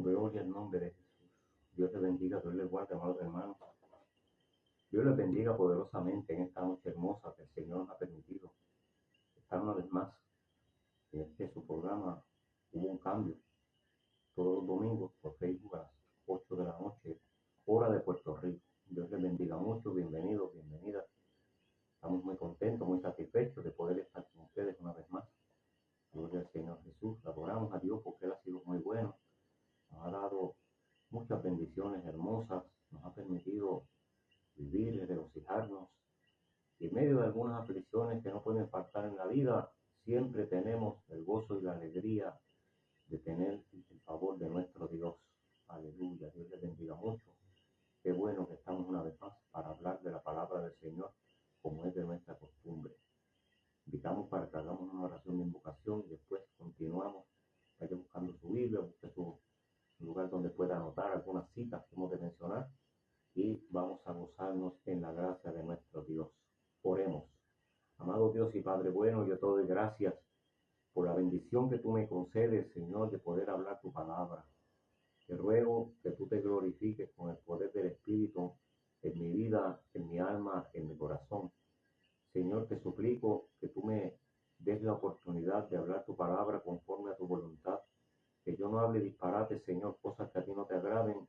Gloria al nombre de Jesús. Dios les bendiga, Dios les guarde, amados hermanos. Dios les bendiga poderosamente en esta noche hermosa que el Señor nos ha permitido estar una vez más en su programa. Hubo un cambio todos los domingos por Facebook a las 8 de la noche, hora de Puerto Rico. Dios les bendiga mucho, bienvenidos, bienvenidas. Estamos muy contentos, muy satisfechos de poder estar con ustedes una vez más. Gloria al Señor Jesús. Adoramos a Dios porque Él ha sido muy bueno. Nos ha dado muchas bendiciones hermosas. Nos ha permitido vivir y regocijarnos. Y en medio de algunas aflicciones que no pueden faltar en la vida, siempre tenemos el gozo y la alegría de tener el favor de nuestro Dios. Aleluya. Dios les bendiga mucho. Qué bueno que estamos una vez más para hablar de la palabra del Señor, como es de nuestra costumbre. Invitamos para que hagamos una oración de invocación y después continuamos. Vaya buscando su Biblia, busque su lugar donde pueda anotar algunas citas que hemos de mencionar y vamos a gozarnos en la gracia de nuestro Dios. Oremos. Amado Dios y Padre bueno, yo te doy gracias por la bendición que tú me concedes, Señor, de poder hablar tu palabra. Te ruego que tú te glorifiques con el poder del Espíritu en mi vida, en mi alma, en mi corazón. Señor, te suplico que tú me des la oportunidad de hablar tu palabra conforme a tu voluntad. Que yo no hable disparate, Señor, cosas que a ti no te agraden,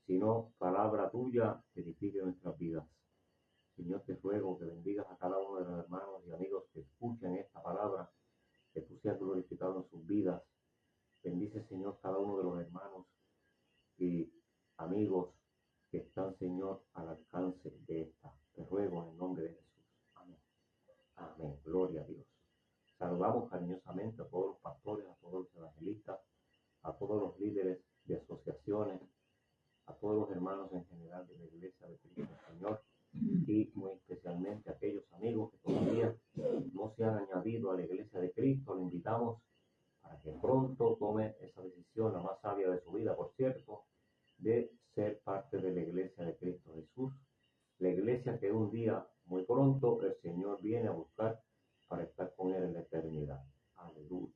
sino palabra tuya que edifique nuestras vidas. Señor, te ruego que bendigas a cada uno de los hermanos y amigos que escuchen esta palabra, que tú seas glorificado en sus vidas. Bendice, Señor, cada uno de los hermanos y amigos que están, Señor, al alcance de esta. Te ruego en el nombre de Jesús. Amén. Amén. Gloria a Dios. Saludamos cariñosamente a todos los pastores, a todos los evangelistas, a todos los líderes de asociaciones, a todos los hermanos en general de la Iglesia de Cristo del Señor y muy especialmente a aquellos amigos que todavía no se han añadido a la Iglesia de Cristo. Le invitamos para que pronto tome esa decisión, la más sabia de su vida, por cierto, de ser parte de la Iglesia de Cristo Jesús, la iglesia que un día, muy pronto, el Señor viene a buscar para estar con Él en la eternidad. Aleluya.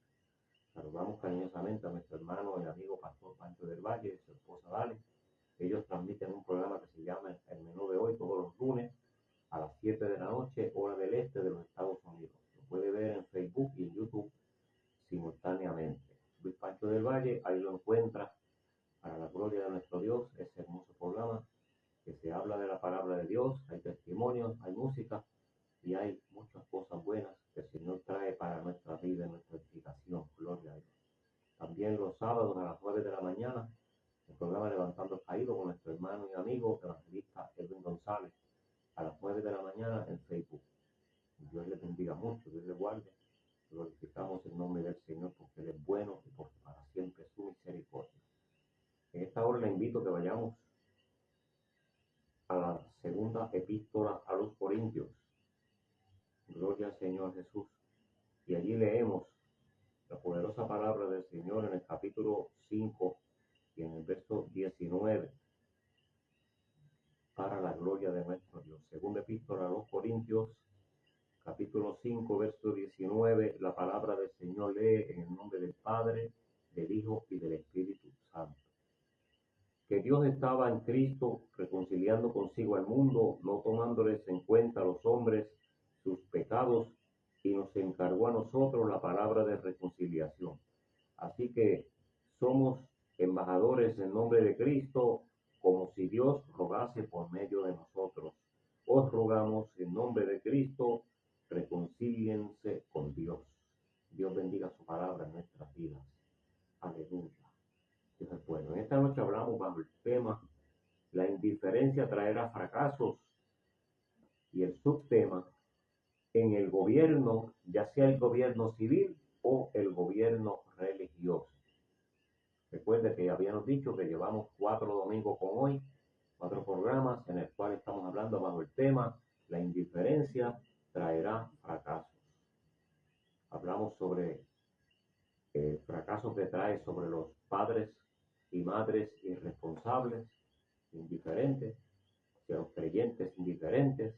Saludamos cariñosamente a nuestro hermano y amigo Pastor Pancho del Valle y su esposa Dale. Ellos transmiten un programa que se llama El Menú de Hoy todos los lunes a las 7 de la noche, hora del este de los Estados Unidos. Lo puede ver en Facebook y en YouTube simultáneamente. Luis Pancho del Valle, ahí lo encuentra, para la gloria de nuestro Dios, ese hermoso programa que se habla de la palabra de Dios, hay testimonios, hay música y hay muchas cosas buenas que el Señor trae para nuestra vida y nuestra edificación. Gloria a Dios. También los sábados a las 9 de la mañana, el programa Levantando el Caído con nuestro hermano y amigo evangelista Edwin González, a las 9 de la mañana en Facebook. Dios les bendiga mucho, Dios les guarde. Glorificamos el nombre del Señor porque Él es bueno y porque para siempre es su misericordia. En esta hora le invito a que vayamos a la segunda epístola a los Corintios. Gloria al Señor Jesús. Y allí leemos la poderosa palabra del Señor en el capítulo 5 y en el verso 19. Para la gloria de nuestro Dios. Segunda epístola a los Corintios, capítulo 5, verso 19. La palabra del Señor lee en el nombre del Padre, del Hijo y del Espíritu Santo. Que Dios estaba en Cristo reconciliando consigo al mundo, no tomándoles en cuenta a los hombres sus pecados, y nos encargó a nosotros la palabra de reconciliación. Así que somos embajadores en nombre de Cristo, como si Dios rogase por medio de nosotros. Os rogamos en nombre de Cristo, reconcíliense con Dios. Dios bendiga su palabra en nuestras vidas. Aleluya. Dios es bueno. En esta noche hablamos bajo el tema la indiferencia traerá fracasos y el subtema en el gobierno, ya sea el gobierno civil o el gobierno religioso. Recuerde que habíamos dicho que llevamos 4 domingos con hoy, 4 programas en el cual estamos hablando bajo el tema la indiferencia traerá fracasos. Hablamos sobre el fracaso que trae sobre los padres y madres irresponsables, indiferentes, hacia los creyentes indiferentes.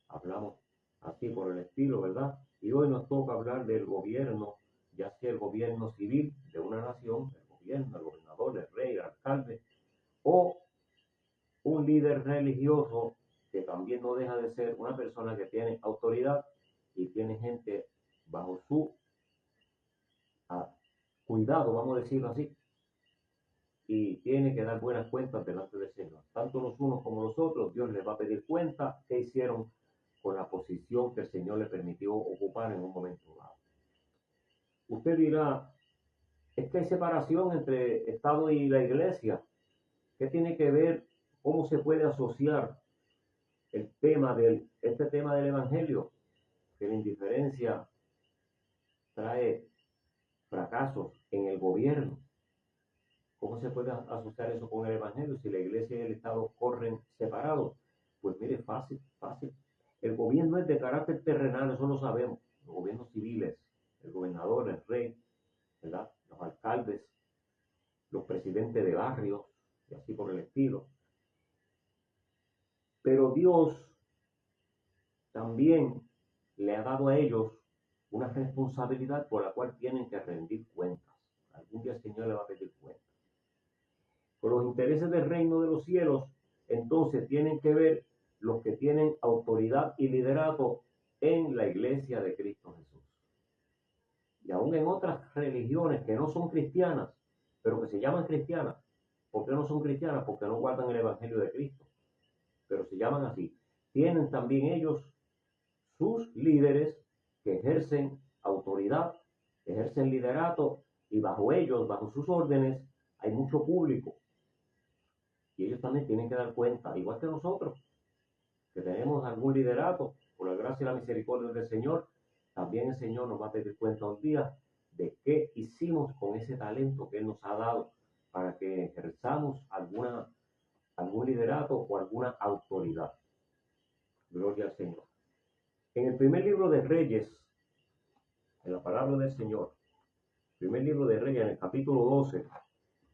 Hablamos así por el estilo, ¿verdad? Y hoy nos toca hablar del gobierno, ya sea el gobierno civil de una nación, el gobierno, el gobernador, el rey, el alcalde, o un líder religioso que también no deja de ser una persona que tiene autoridad y tiene gente bajo su cuidado, vamos a decirlo así, y tiene que dar buenas cuentas delante del Señor. Tanto los unos como los otros, Dios les va a pedir cuenta qué hicieron con la posición que el Señor le permitió ocupar en un momento dado. Usted dirá, es que hay separación entre Estado y la Iglesia. ¿Qué tiene que ver? ¿Cómo se puede asociar este tema del Evangelio? Que la indiferencia trae fracasos en el gobierno. ¿Cómo se puede asociar eso con el Evangelio si la Iglesia y el Estado corren separados? Pues mire, fácil. El gobierno es de carácter terrenal, eso lo sabemos. Los gobiernos civiles, el gobernador, el rey, ¿verdad? Los alcaldes, los presidentes de barrios y así por el estilo. Pero Dios también le ha dado a ellos una responsabilidad por la cual tienen que rendir cuentas. Algún día el Señor le va a pedir cuentas. Con los intereses del reino de los cielos, entonces tienen que ver los que tienen autoridad y liderato en la iglesia de Cristo Jesús. Y aún en otras religiones que no son cristianas, pero que se llaman cristianas. ¿Por qué no son cristianas? Porque no guardan el evangelio de Cristo. Pero se llaman así. Tienen también ellos sus líderes que ejercen autoridad, ejercen liderato, y bajo ellos, bajo sus órdenes, hay mucho público. Y ellos también tienen que dar cuenta, igual que nosotros, que tenemos algún liderato, por la gracia y la misericordia del Señor, también el Señor nos va a pedir cuenta un día de qué hicimos con ese talento que Él nos ha dado para que ejerzamos algún liderato o alguna autoridad. Gloria al Señor. En el primer libro de Reyes, en la palabra del Señor, primer libro de Reyes, en el capítulo 12,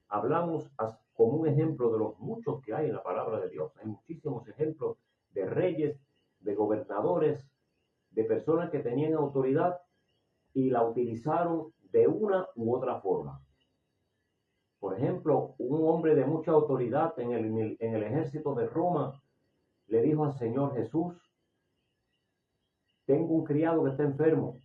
hablamos como un ejemplo de los muchos que hay en la palabra de Dios. Hay muchísimos ejemplos de reyes, de gobernadores, de personas que tenían autoridad y la utilizaron de una u otra forma. Por ejemplo, un hombre de mucha autoridad en el ejército de Roma le dijo al Señor Jesús: tengo un criado que está enfermo,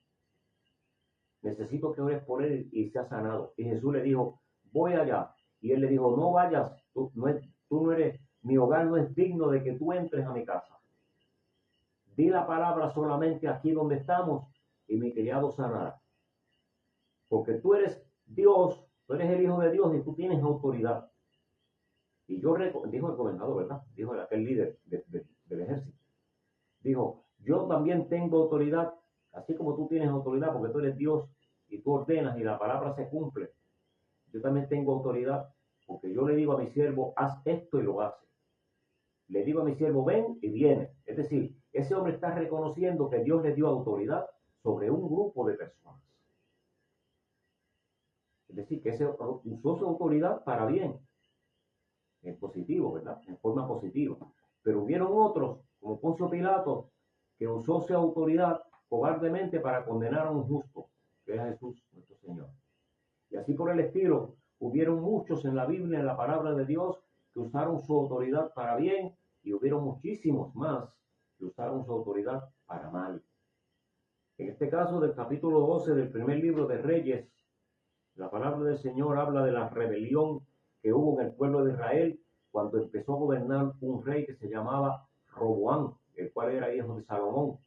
necesito que ores por él y sea sanado. Y Jesús le dijo: voy allá. Y él le dijo: no vayas, tú no eres, mi hogar no es digno de que tú entres a mi casa. Di la palabra solamente aquí donde estamos y mi criado sanará. Porque tú eres Dios, tú eres el Hijo de Dios y tú tienes autoridad. Y yo, dijo el gobernador, ¿verdad? Dijo aquel líder del ejército. Dijo: yo también tengo autoridad, así como tú tienes autoridad, porque tú eres Dios y tú ordenas y la palabra se cumple. Yo también tengo autoridad, porque yo le digo a mi siervo: haz esto, y lo hace. Le digo a mi siervo: ven, y viene. Es decir, ese hombre está reconociendo que Dios le dio autoridad sobre un grupo de personas. Es decir, que ese usó su autoridad para bien, en positivo, ¿verdad? En forma positiva. Pero hubieron otros, como Poncio Pilato, que usó su autoridad cobardemente para condenar a un justo, que era Jesús, nuestro Señor. Y así por el estilo, hubieron muchos en la Biblia, en la palabra de Dios, que usaron su autoridad para bien, y hubieron muchísimos más que usaron su autoridad para mal. En este caso del capítulo 12 del primer libro de Reyes, la palabra del Señor habla de la rebelión que hubo en el pueblo de Israel cuando empezó a gobernar un rey que se llamaba Roboam, el cual era hijo de Salomón.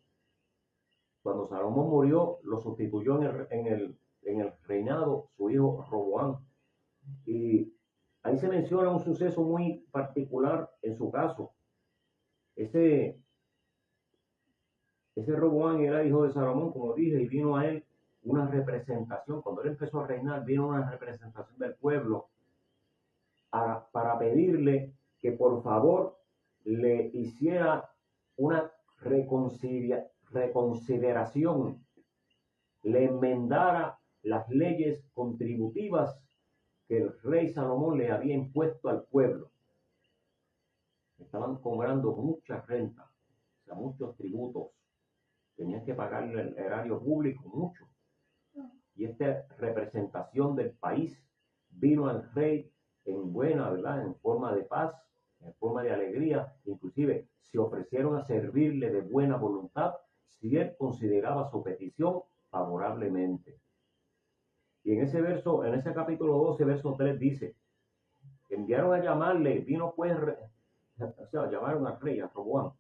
Cuando Salomón murió, lo sustituyó en el reinado su hijo Roboam. Y ahí se menciona un suceso muy particular en su caso. Ese Roboam era hijo de Salomón, como dije, y vino a él una representación. Cuando él empezó a reinar, vino una representación del pueblo para pedirle que por favor le hiciera una reconsideración, le enmendara las leyes contributivas que el rey Salomón le había impuesto al pueblo. Estaban cobrando mucha renta, o sea, muchos tributos. Tenían que pagarle el erario público mucho. Y esta representación del país vino al rey en buena, ¿verdad? En forma de paz, en forma de alegría, inclusive se ofrecieron a servirle de buena voluntad si él consideraba su petición favorablemente. Y en ese verso, en ese capítulo 12, verso 3 dice, enviaron a llamarle, vino pues, o sea, llamaron al rey, a Roboam,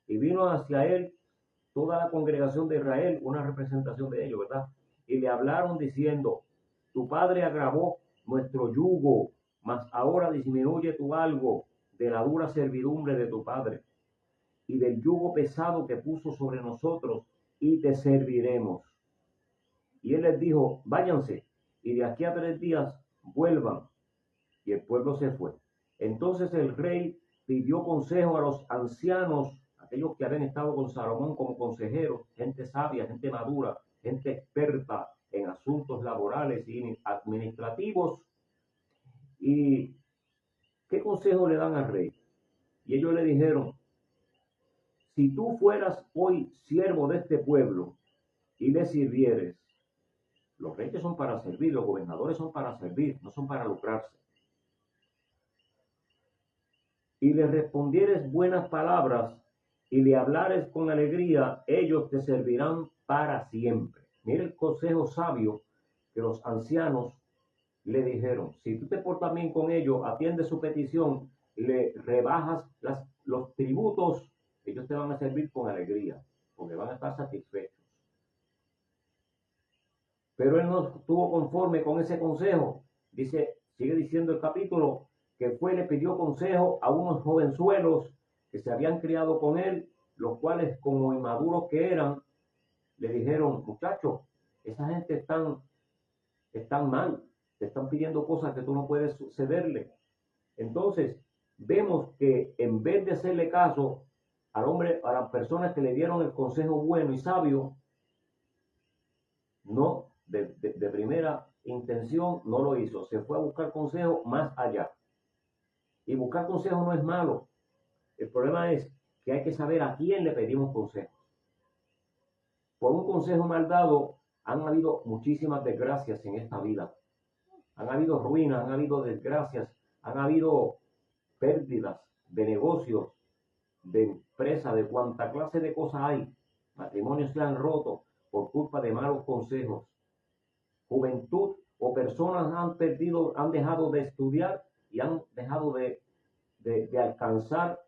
y vino hacia él toda la congregación de Israel, una representación de ellos, ¿verdad? Y le hablaron diciendo, tu padre agravó nuestro yugo, mas ahora disminuye tú algo de la dura servidumbre de tu padre y del yugo pesado que puso sobre nosotros, y te serviremos. Y él les dijo, váyanse, y de aquí a 3 días vuelvan. Y el pueblo se fue. Entonces el rey pidió consejo a los ancianos, aquellos que habían estado con Salomón como consejeros, gente sabia, gente madura, gente experta en asuntos laborales y administrativos. ¿Y qué consejo le dan al rey? Y ellos le dijeron, si tú fueras hoy siervo de este pueblo y le sirvieres, los reyes son para servir, los gobernadores son para servir, no son para lucrarse. Y le respondieres buenas palabras y le hablares con alegría, ellos te servirán para siempre. Mira el consejo sabio que los ancianos le dijeron. Si tú te portas bien con ellos, atiendes su petición, le rebajas los tributos, ellos te van a servir con alegría, porque van a estar satisfechos. Pero él no estuvo conforme con ese consejo. Dice, sigue diciendo el capítulo, que fue y le pidió consejo a unos jovenzuelos que se habían criado con él, los cuales, como inmaduros que eran, le dijeron, muchachos, esa gente están mal, te están pidiendo cosas que tú no puedes cederle. Entonces, vemos que en vez de hacerle caso al hombre, a las personas que le dieron el consejo bueno y sabio, no, de primera intención no lo hizo, se fue a buscar consejo más allá. Y buscar consejo no es malo. El problema es que hay que saber a quién le pedimos consejo. Por un consejo mal dado han habido muchísimas desgracias en esta vida. Han habido ruinas, han habido desgracias, han habido pérdidas de negocios, de empresas, de cuanta clase de cosas hay. Matrimonios se han roto por culpa de malos consejos. Juventud o personas han dejado de estudiar y han dejado de alcanzar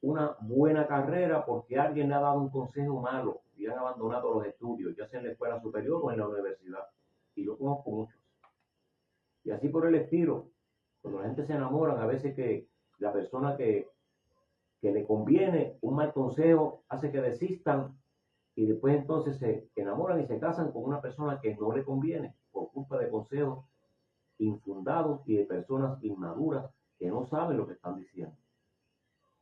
una buena carrera porque alguien le ha dado un consejo malo y han abandonado los estudios, ya sea en la escuela superior o en la universidad. Y yo conozco muchos. Y así por el estilo, cuando la gente se enamora, a veces que la persona que le conviene un mal consejo hace que desistan y después entonces se enamoran y se casan con una persona que no le conviene por culpa de consejos infundados y de personas inmaduras que no saben lo que están diciendo.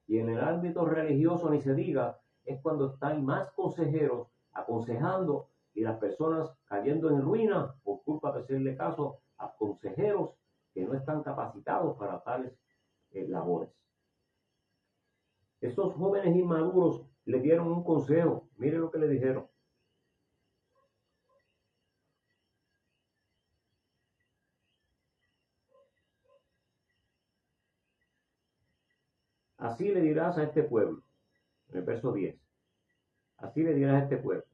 Y en el ámbito religioso ni se diga, es cuando están más consejeros aconsejando y las personas cayendo en ruina por culpa de hacerle caso a consejeros que no están capacitados para tales labores. Estos jóvenes inmaduros le dieron un consejo. Mire lo que le dijeron. Así le dirás a este pueblo, en el verso 10. Así le dirás a este pueblo,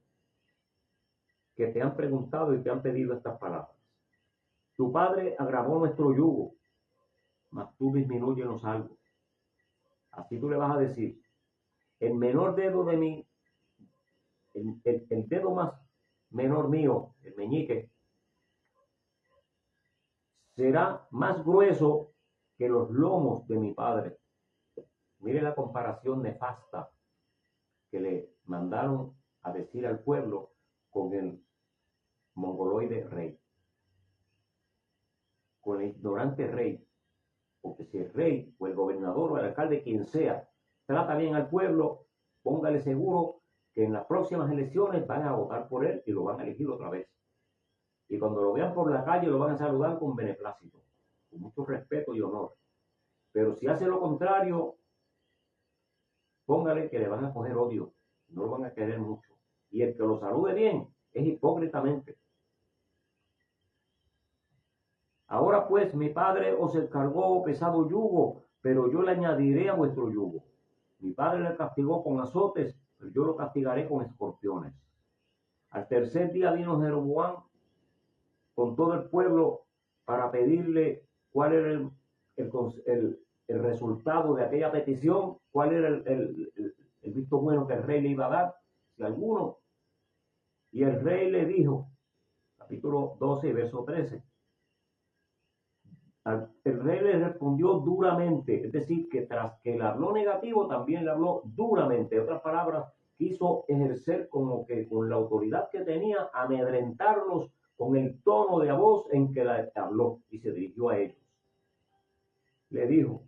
que te han preguntado y te han pedido estas palabras. Tu padre agravó nuestro yugo, mas tú disminúyenos algo. Así tú le vas a decir, el menor dedo de mí, el dedo más menor mío, el meñique, será más grueso que los lomos de mi padre. Mire la comparación nefasta que le mandaron a decir al pueblo con el mongoloide rey, con el ignorante rey. Porque si el rey o el gobernador o el alcalde, quien sea, trata bien al pueblo, póngale seguro que en las próximas elecciones van a votar por él y lo van a elegir otra vez. Y cuando lo vean por la calle lo van a saludar con beneplácito, con mucho respeto y honor. Pero si hace lo contrario, póngale que le van a coger odio, no lo van a querer mucho. Y el que lo salude bien es hipócritamente. Ahora pues mi padre os encargó pesado yugo, pero yo le añadiré a vuestro yugo. Mi padre le castigó con azotes, pero yo lo castigaré con escorpiones. Al tercer día vino Jeroboam con todo el pueblo para pedirle cuál era el resultado de aquella petición, cuál era el visto bueno que el rey le iba a dar, si alguno. Y el rey le dijo, capítulo 12, verso 13, el rey le respondió duramente, es decir, que tras que le habló negativo, también le habló duramente. En otras palabras, quiso ejercer como que con la autoridad que tenía, amedrentarlos con el tono de voz en que la habló y se dirigió a ellos. Le dijo,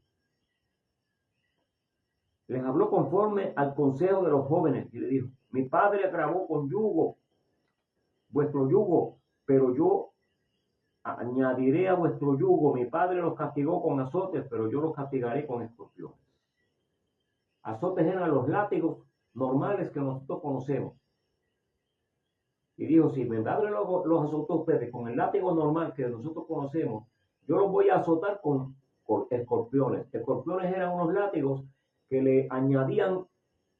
les habló conforme al consejo de los jóvenes y le dijo, mi padre agravó con yugo, vuestro yugo, pero yo añadiré a vuestro yugo. Mi padre los castigó con azotes, pero yo los castigaré con escorpiones. Azotes eran los látigos normales que nosotros conocemos. Y dijo, si mi padre los azotó a ustedes con el látigo normal que nosotros conocemos, yo los voy a azotar con escorpiones. Escorpiones eran unos látigos que le añadían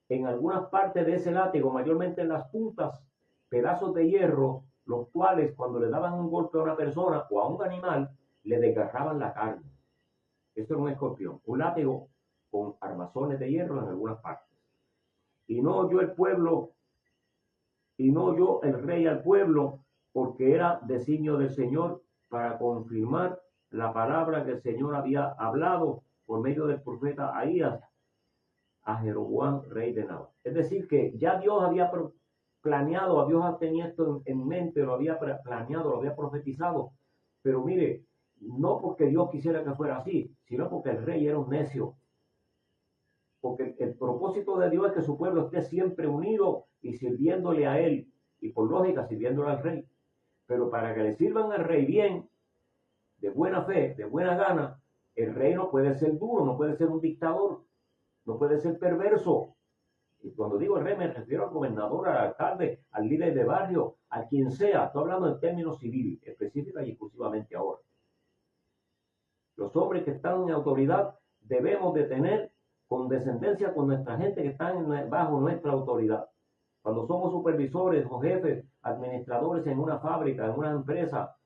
en algunas partes de ese látigo, mayormente en las puntas, pedazos de hierro, los cuales cuando le daban un golpe a una persona o a un animal, le desgarraban la carne. Eso era un escorpión, un látigo con armazones de hierro en algunas partes. Y no oyó el pueblo, y no oyó el rey al pueblo, porque era designio del Señor para confirmar la palabra que el Señor había hablado por medio del profeta Ahías a Jeroboam, rey de Nabat. Es decir, que ya Dios había planeado, Dios tenía esto en mente, lo había planeado, lo había profetizado. Pero mire, no porque Dios quisiera que fuera así, sino porque el rey era un necio. Porque el propósito de Dios es que su pueblo esté siempre unido y sirviéndole a él, y por lógica sirviéndole al rey. Pero para que le sirvan al rey bien, de buena fe, de buena gana, el rey no puede ser duro, no puede ser un dictador, no puede ser perverso. Y cuando digo el rey me refiero al gobernador, al alcalde, al líder de barrio, a quien sea. Estoy hablando en términos civiles, específica y exclusivamente ahora. Los hombres que están en autoridad debemos de tener condescendencia con nuestra gente que está bajo nuestra autoridad. Cuando somos supervisores o jefes, administradores en una fábrica, en una empresa,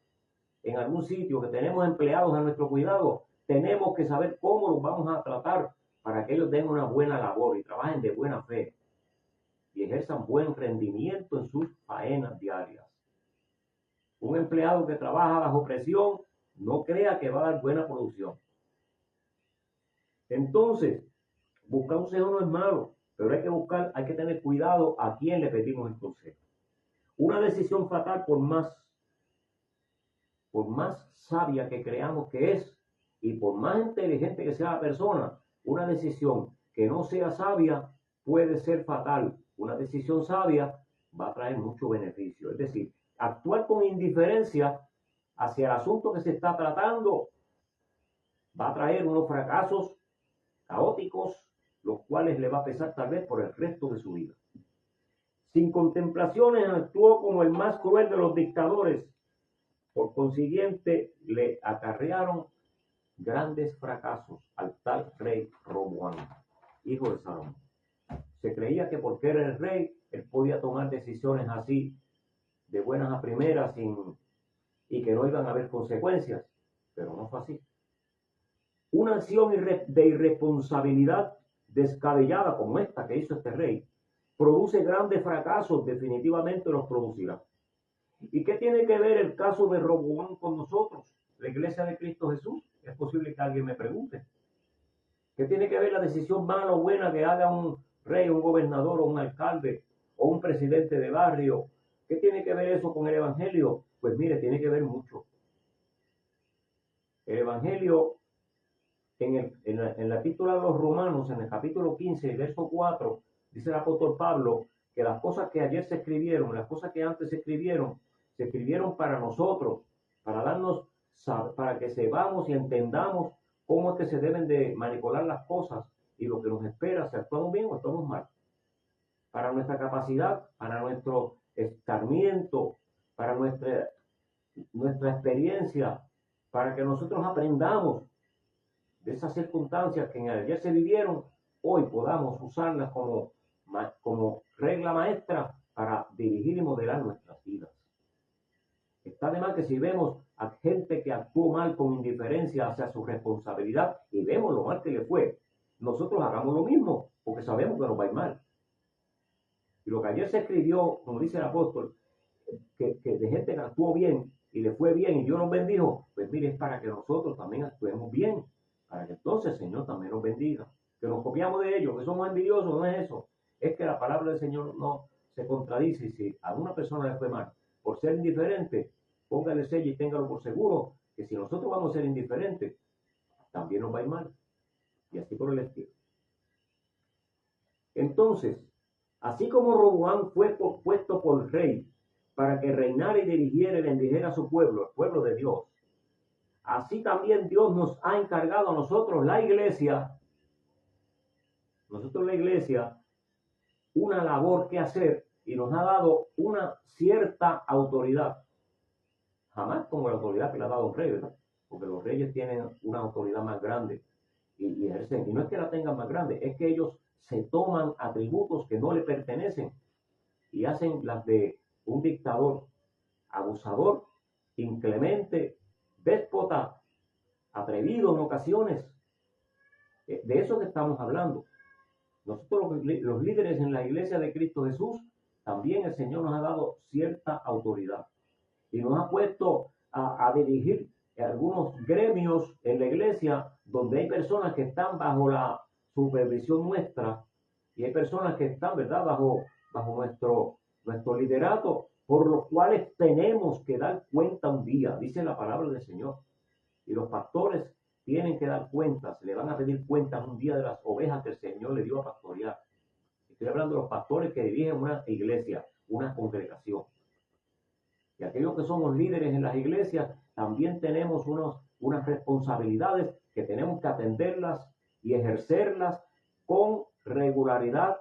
en algún sitio, que tenemos empleados a nuestro cuidado, tenemos que saber cómo los vamos a tratar para que ellos den una buena labor y trabajen de buena fe y ejerzan buen rendimiento en sus faenas diarias. Un empleado que trabaja bajo presión no crea que va a dar buena producción. Entonces, buscar un consejo no es malo, pero hay que tener cuidado a quién le pedimos el consejo. Una decisión fatal, por más sabia que creamos que es y por más inteligente que sea la persona, una decisión que no sea sabia puede ser fatal. Una decisión sabia va a traer mucho beneficio. Es decir, actuar con indiferencia hacia el asunto que se está tratando va a traer unos fracasos caóticos, los cuales le va a pesar tal vez por el resto de su vida. Sin contemplaciones actuó como el más cruel de los dictadores. Por consiguiente, le acarrearon grandes fracasos al tal rey Roboam, hijo de Salomón. Se creía que porque era el rey, él podía tomar decisiones así, de buenas a primeras, y que no iban a haber consecuencias, pero no fue así. Una acción de irresponsabilidad descabellada como esta que hizo este rey, produce grandes fracasos, definitivamente los producirá. ¿Y qué tiene que ver el caso de Roboam con nosotros, la iglesia de Cristo Jesús? Es posible que alguien me pregunte. ¿Qué tiene que ver la decisión mala o buena que haga un rey, un gobernador o un alcalde o un presidente de barrio? ¿Qué tiene que ver eso con el evangelio? Pues mire, tiene que ver mucho. El evangelio, en la epístola de los Romanos, en el capítulo 15, verso 4, dice el apóstol Pablo que las cosas que ayer se escribieron, las cosas que antes se escribieron para nosotros, para darnos, para que sepamos y entendamos cómo es que se deben de manipular las cosas y lo que nos espera, si actuamos bien o actuamos mal. Para nuestra capacidad, para nuestro escarmiento, para nuestra experiencia para que nosotros aprendamos de esas circunstancias que en el ayer se vivieron, hoy podamos usarlas como regla maestra para dirigir y modelar nuestras vidas. Está de más que si vemos a gente que actuó mal con indiferencia hacia su responsabilidad y vemos lo mal que le fue, nosotros hagamos lo mismo, porque sabemos que nos va a ir mal. Y lo que ayer se escribió, como dice el apóstol, que de gente que actuó bien y le fue bien y Dios nos bendijo, pues mire, es para que nosotros también actuemos bien, para que entonces el Señor también nos bendiga. Que nos copiamos de ellos, que somos envidiosos, no es eso. Es que la palabra del Señor no se contradice. Y si a una persona le fue mal por ser indiferente, póngale sello y téngalo por seguro que si nosotros vamos a ser indiferentes, también nos va a ir mal. Y así por el estilo. Entonces, así como Roboam fue puesto por rey para que reinara y dirigiera y bendijera a su pueblo, el pueblo de Dios, así también Dios nos ha encargado a nosotros, la iglesia, una labor que hacer y nos ha dado una cierta autoridad. Jamás como la autoridad que le ha dado un rey, ¿verdad? Porque los reyes tienen una autoridad más grande y ejercen. Y no es que la tengan más grande, es que ellos se toman atributos que no le pertenecen y hacen las de un dictador, abusador, inclemente, déspota, atrevido en ocasiones. De eso que estamos hablando. Nosotros los líderes en la iglesia de Cristo Jesús, también el Señor nos ha dado cierta autoridad y nos ha puesto a dirigir algunos gremios en la iglesia donde hay personas que están bajo la supervisión nuestra y hay personas que están, ¿verdad?, bajo nuestro liderato, por los cuales tenemos que dar cuenta un día, dice la palabra del Señor. Y los pastores tienen que dar cuentas, le van a pedir cuentas un día de las ovejas que el Señor le dio a pastorear. Estoy hablando de los pastores que dirigen una iglesia, una congregación. Y aquellos que somos líderes en las iglesias, también tenemos unas responsabilidades que tenemos que atenderlas y ejercerlas con regularidad,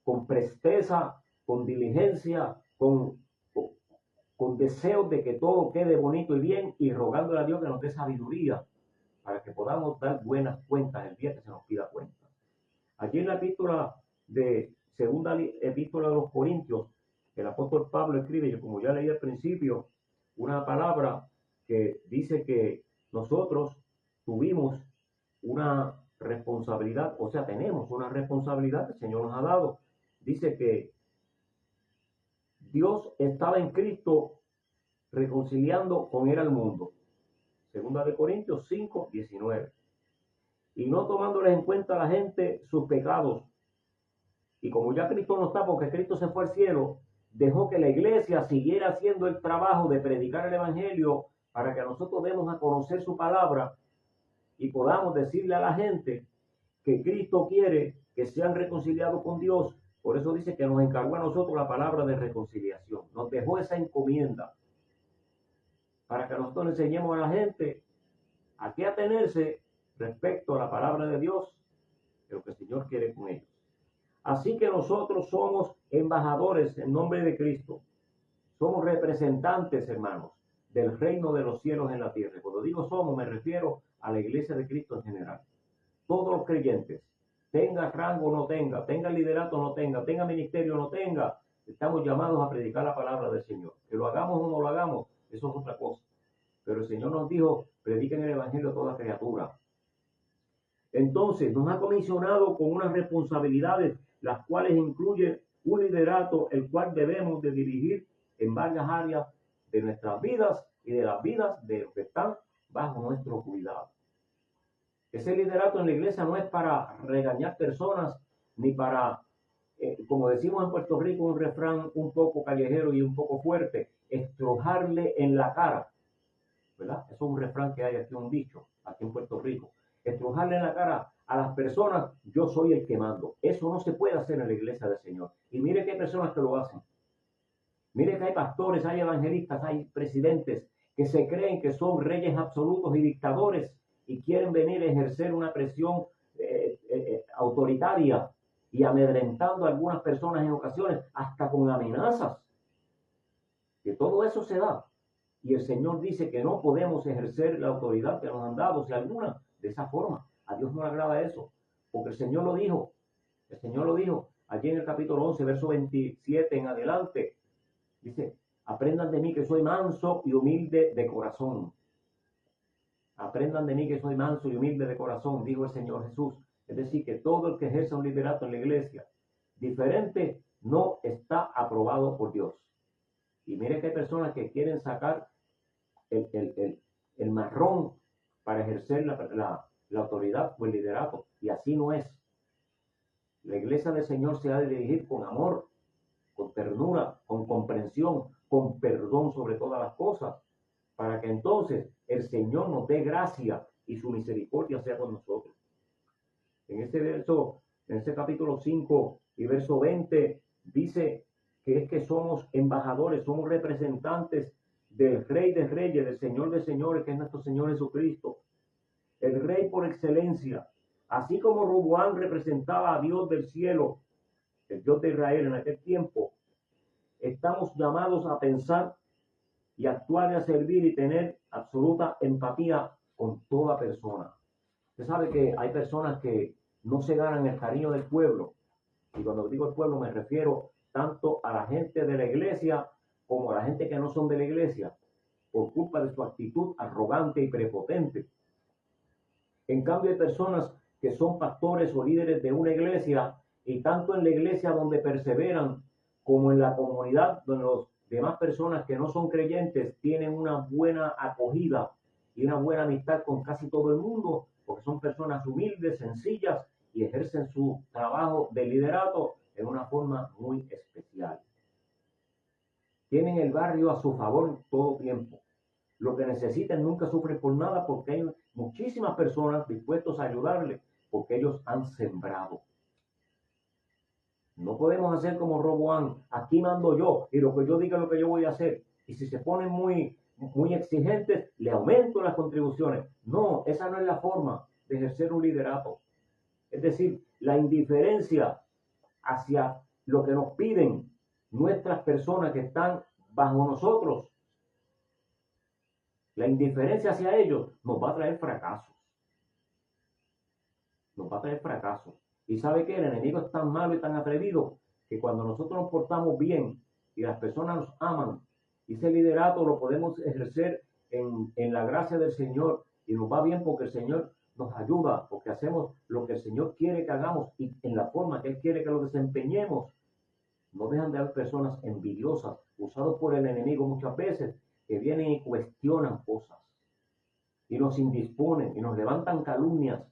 con presteza, con diligencia, con deseos de que todo quede bonito y bien y rogándole a Dios que nos dé sabiduría para que podamos dar buenas cuentas el día que se nos pida cuenta. Allí en la segunda epístola de los Corintios, el apóstol Pablo escribe, yo como ya leí al principio, una palabra que dice que nosotros tuvimos una responsabilidad, o sea, tenemos una responsabilidad que el Señor nos ha dado. Dice que Dios estaba en Cristo reconciliando con él al mundo. Segunda de Corintios 5, 19. Y no tomándoles en cuenta a la gente sus pecados. Y como ya Cristo no está, porque Cristo se fue al cielo, dejó que la iglesia siguiera haciendo el trabajo de predicar el evangelio para que nosotros demos a conocer su palabra y podamos decirle a la gente que Cristo quiere que sean reconciliados con Dios. Por eso dice que nos encargó a nosotros la palabra de reconciliación. Nos dejó esa encomienda para que nosotros enseñemos a la gente a qué atenerse respecto a la palabra de Dios, de lo que el Señor quiere con ellos. Así que nosotros somos embajadores en nombre de Cristo. Somos representantes, hermanos, del reino de los cielos en la tierra. Cuando digo somos, me refiero a la iglesia de Cristo en general. Todos los creyentes, tenga rango o no tenga, tenga liderato o no tenga ministerio o no tenga, estamos llamados a predicar la palabra del Señor. Que lo hagamos o no lo hagamos, eso es otra cosa. Pero el Señor nos dijo, prediquen el evangelio a toda criatura. Entonces, nos ha comisionado con unas responsabilidades, las cuales incluyen un liderato, el cual debemos de dirigir en varias áreas de nuestras vidas y de las vidas de los que están bajo nuestro cuidado. Ese liderato en la iglesia no es para regañar personas, ni para, como decimos en Puerto Rico, un refrán un poco callejero y un poco fuerte, estrujarle en la cara, ¿verdad? Eso es un refrán que hay aquí, un dicho, aquí en Puerto Rico. Estrujarle en la cara a las personas, yo soy el que mando. Eso no se puede hacer en la iglesia del Señor. Y mire que hay personas que lo hacen. Mire que hay pastores, hay evangelistas, hay presidentes que se creen que son reyes absolutos y dictadores y quieren venir a ejercer una presión autoritaria y amedrentando a algunas personas en ocasiones, hasta con amenazas. Que todo eso se da. Y el Señor dice que no podemos ejercer la autoridad que nos han dado, si alguna, de esa forma. A Dios no le agrada eso, porque el Señor lo dijo. El Señor lo dijo allí en el capítulo 11, verso 27 en adelante. Dice, aprendan de mí que soy manso y humilde de corazón. Aprendan de mí que soy manso y humilde de corazón, dijo el Señor Jesús. Es decir, que todo el que ejerza un liderato en la iglesia diferente no está aprobado por Dios. Y mire que hay personas que quieren sacar el marrón para ejercer la autoridad o el liderato. Y así no es. La iglesia del Señor se ha de dirigir con amor, con ternura, con comprensión, con perdón sobre todas las cosas, para que entonces el Señor nos dé gracia y su misericordia sea con nosotros. En este verso, en este capítulo 5 y verso 20, dice que es que somos embajadores, somos representantes del Rey de Reyes, del Señor de Señores, que es nuestro Señor Jesucristo, el Rey por excelencia. Así como Roboam representaba a Dios del cielo, el Dios de Israel en aquel tiempo, estamos llamados a pensar y actuar y a servir y tener absoluta empatía con toda persona. Usted sabe que hay personas que no se ganan el cariño del pueblo. Y cuando digo el pueblo me refiero tanto a la gente de la iglesia como a la gente que no son de la iglesia, por culpa de su actitud arrogante y prepotente. En cambio hay personas que son pastores o líderes de una iglesia y tanto en la iglesia donde perseveran como en la comunidad donde los demás personas que no son creyentes tienen una buena acogida y una buena amistad con casi todo el mundo, porque son personas humildes, sencillas y ejercen su trabajo de liderato en una forma muy especial. Tienen el barrio a su favor todo tiempo. Lo que necesiten nunca sufren por nada porque hay muchísimas personas dispuestas a ayudarle porque ellos han sembrado. No podemos hacer como Roboam, aquí mando yo y lo que yo diga es lo que yo voy a hacer. Y si se ponen muy exigentes, le aumento las contribuciones. No, esa no es la forma de ejercer un liderato. Es decir, la indiferencia hacia lo que nos piden nuestras personas que están bajo nosotros, la indiferencia hacia ellos nos va a traer fracasos. Nos va a traer fracasos. Y sabe que el enemigo es tan malo y tan atrevido que cuando nosotros nos portamos bien y las personas nos aman, y ese liderato lo podemos ejercer en la gracia del Señor y nos va bien porque el Señor nos ayuda, porque hacemos lo que el Señor quiere que hagamos y en la forma que Él quiere que lo desempeñemos. No dejan de haber personas envidiosas, usadas por el enemigo muchas veces, que vienen y cuestionan cosas y nos indisponen y nos levantan calumnias.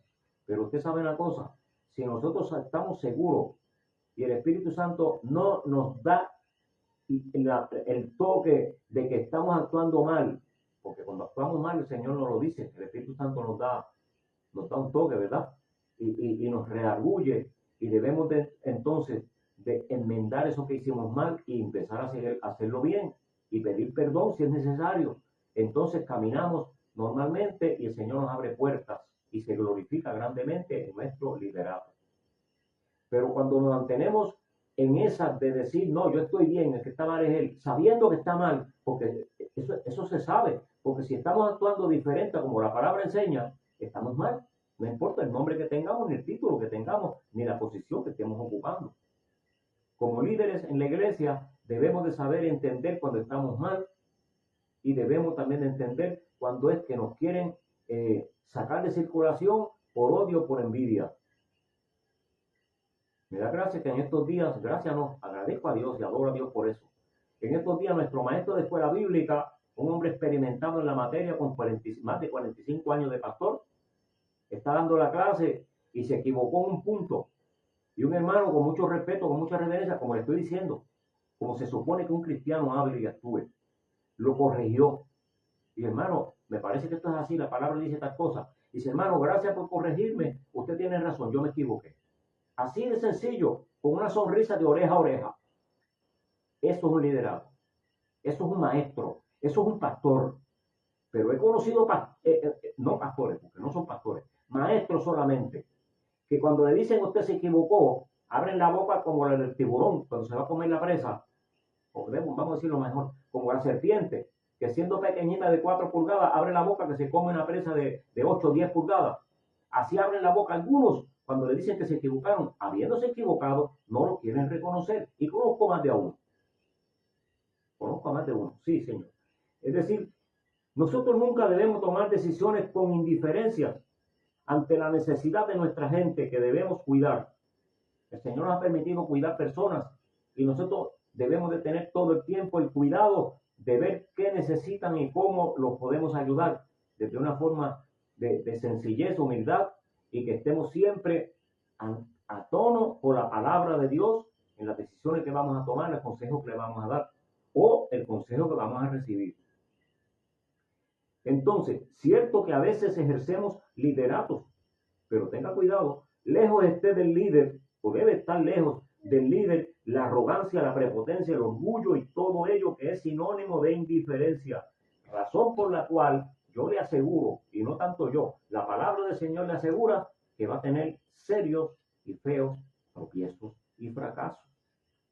Pero usted sabe una cosa, si nosotros estamos seguros y el Espíritu Santo no nos da el toque de que estamos actuando mal, porque cuando actuamos mal el Señor nos lo dice, el Espíritu Santo nos da un toque, ¿verdad? Y nos redarguye y debemos entonces de enmendar eso que hicimos mal y empezar a hacerlo bien y pedir perdón si es necesario. Entonces caminamos normalmente y el Señor nos abre puertas y se glorifica grandemente en nuestro liderato. Pero cuando nos mantenemos en esa de decir, no, yo estoy bien, el que está mal es él, sabiendo que está mal, porque eso se sabe, porque si estamos actuando diferente como la palabra enseña, estamos mal. No importa el nombre que tengamos, ni el título que tengamos, ni la posición que estemos ocupando. Como líderes en la iglesia debemos de saber entender cuando estamos mal y debemos también de entender cuando es que nos quieren sacar de circulación por odio, por envidia. Me da gracia que en estos días, gracias no, agradezco a Dios y adoro a Dios por eso. En estos días nuestro maestro de escuela bíblica, un hombre experimentado en la materia con más de 45 años de pastor, está dando la clase y se equivocó en un punto. Y un hermano con mucho respeto, con mucha reverencia, como le estoy diciendo, como se supone que un cristiano hable y actúe, lo corrigió. Y hermano, me parece que esto es así, la palabra dice estas cosas. Dice, hermano, gracias por corregirme, usted tiene razón, yo me equivoqué. Así de sencillo, con una sonrisa de oreja a oreja. Eso es un liderazgo, eso es un maestro, eso es un pastor. Pero he conocido, no pastores, porque no son pastores, maestros solamente, que cuando le dicen usted se equivocó, abren la boca como el tiburón cuando se va a comer la presa, o vamos a decirlo mejor, como la serpiente, que siendo pequeñita de 4 pulgadas, abre la boca que se come una presa de 8 o 10 pulgadas. Así abren la boca algunos cuando le dicen que se equivocaron. Habiéndose equivocado, no lo quieren reconocer. Y conozco más de uno. Conozco a más de uno, sí, señor. Es decir, nosotros nunca debemos tomar decisiones con indiferencia ante la necesidad de nuestra gente que debemos cuidar. El Señor nos ha permitido cuidar personas y nosotros debemos de tener todo el tiempo el cuidado de ver qué necesitan y cómo los podemos ayudar desde una forma de sencillez, humildad y que estemos siempre a tono con la palabra de Dios en las decisiones que vamos a tomar, el consejo que le vamos a dar o el consejo que vamos a recibir. Entonces, cierto que a veces ejercemos lideratos, pero tenga cuidado, lejos esté del líder, o debe estar lejos del líder, la arrogancia, la prepotencia, el orgullo y todo ello que es sinónimo de indiferencia. Razón por la cual yo le aseguro, y no tanto yo, la palabra del Señor le asegura que va a tener serios y feos tropiezos y fracasos.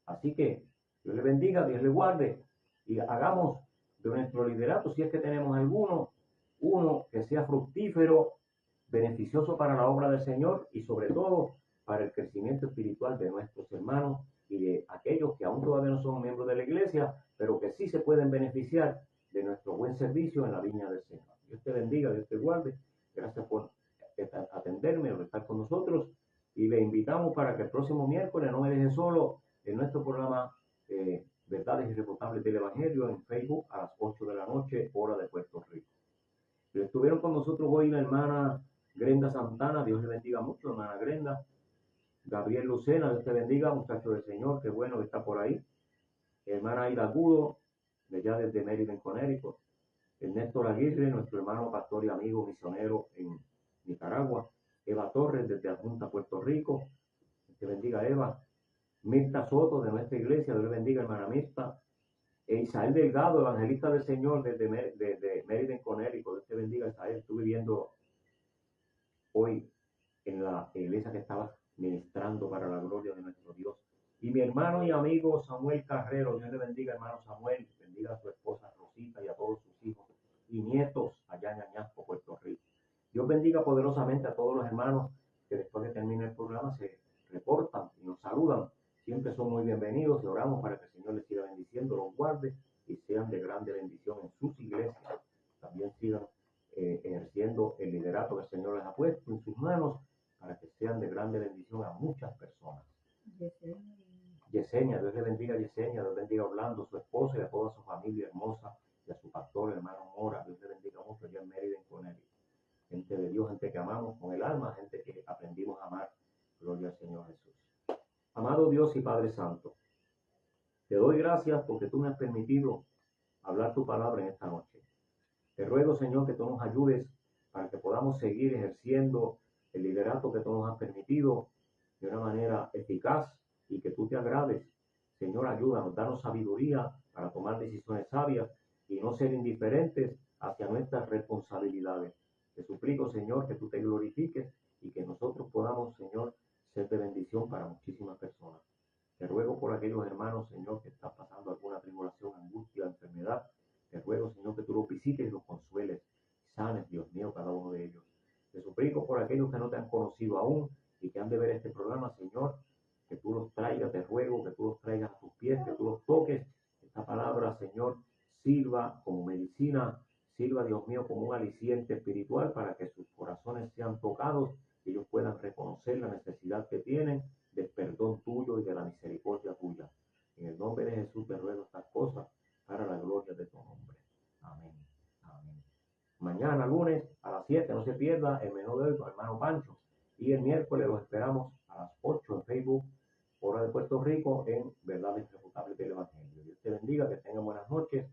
Así que Dios le bendiga, Dios le guarde y hagamos de nuestro liderato, si es que tenemos alguno, uno que sea fructífero, beneficioso para la obra del Señor y sobre todo para el crecimiento espiritual de nuestros hermanos y de aquellos que aún todavía no son miembros de la iglesia, pero que sí se pueden beneficiar de nuestro buen servicio en la viña del Señor. Dios te bendiga, Dios te guarde. Gracias por atenderme o estar con nosotros y le invitamos para que el próximo miércoles no me deje solo en nuestro programa Verdades Irrefutables del Evangelio en Facebook a las 8 de la noche, hora de Puerto Rico. Estuvieron con nosotros hoy la hermana Grenda Santana, Dios le bendiga mucho, hermana Grenda. Gabriel Lucena, Dios te bendiga, muchacho del Señor, qué bueno que está por ahí. Hermana Aida Agudo, de allá desde Maryland, Connecticut. Ernesto Aguirre, nuestro hermano pastor y amigo misionero en Nicaragua. Eva Torres, desde Adjunta, Puerto Rico. Dios te bendiga, Eva. Mirta Soto, de nuestra iglesia, Dios le bendiga, hermana Mirta. Isael Delgado, evangelista del Señor, desde Maryland, Connecticut. Dios te bendiga, Isael. Estuve viendo hoy en la iglesia que estaba ministrando para la gloria de nuestro Dios. Y mi hermano y amigo Samuel Carrero, Dios le bendiga, hermano Samuel, bendiga a su esposa Rosita y a todos sus hijos y nietos allá en Añasco, Puerto Rico. Dios bendiga poderosamente a todos los hermanos que después de terminar el programa se reportan y nos saludan. Siempre son muy bienvenidos y oramos para que el Señor les siga bendiciendo, los guarde y sean de grande bendición en sus iglesias. También sigan ejerciendo el liderato que el Señor les ha puesto en sus manos para que sean de grande bendición a muchas personas. Yesenia, Dios le bendiga a Yesenia, Dios bendiga a Orlando, su esposa y a toda su familia hermosa y a su pastor, hermano Mora. Dios le bendiga mucho allá en Maryland, Connecticut. Gente de Dios, gente que amamos con el alma, gente que aprendimos a amar. Gloria al Señor Jesús. Amado Dios y Padre Santo, te doy gracias porque tú me has permitido hablar tu palabra en esta noche. Te ruego, Señor, que tú nos ayudes para que podamos seguir ejerciendo el liderato que tú nos has permitido de una manera eficaz y que tú te agrades. Señor, ayúdanos, danos sabiduría para tomar decisiones sabias y no ser indiferentes hacia nuestras responsabilidades. Te suplico, Señor, que tú te glorifiques y que nosotros podamos, Señor, ser de bendición para muchísimas personas. Te ruego por aquellos hermanos, Señor, que están pasando alguna tribulación, angustia, enfermedad. Te ruego, Señor, que tú los visites y los consueles. Sanes, Dios mío, cada uno de ellos. Te suplico por aquellos que no te han conocido aún y que han de ver este programa, Señor, que tú los traigas, te ruego, que tú los traigas a tus pies, que tú los toques. Esta palabra, Señor, sirva como medicina, sirva, Dios mío, como un aliciente espiritual para que sus corazones sean tocados y ellos puedan reconocer la necesidad que tienen del perdón tuyo y de la misericordia tuya. En el nombre de Jesús te ruego estas cosas para la gloria de tu nombre. Amén. Amén. Mañana, lunes, a las 7, no se pierda el menú de hoy con hermano Pancho. Y el miércoles los esperamos a las 8 en Facebook, hora de Puerto Rico, en Verdades Irrefutables del Evangelio. Dios te bendiga, que tengan buenas noches.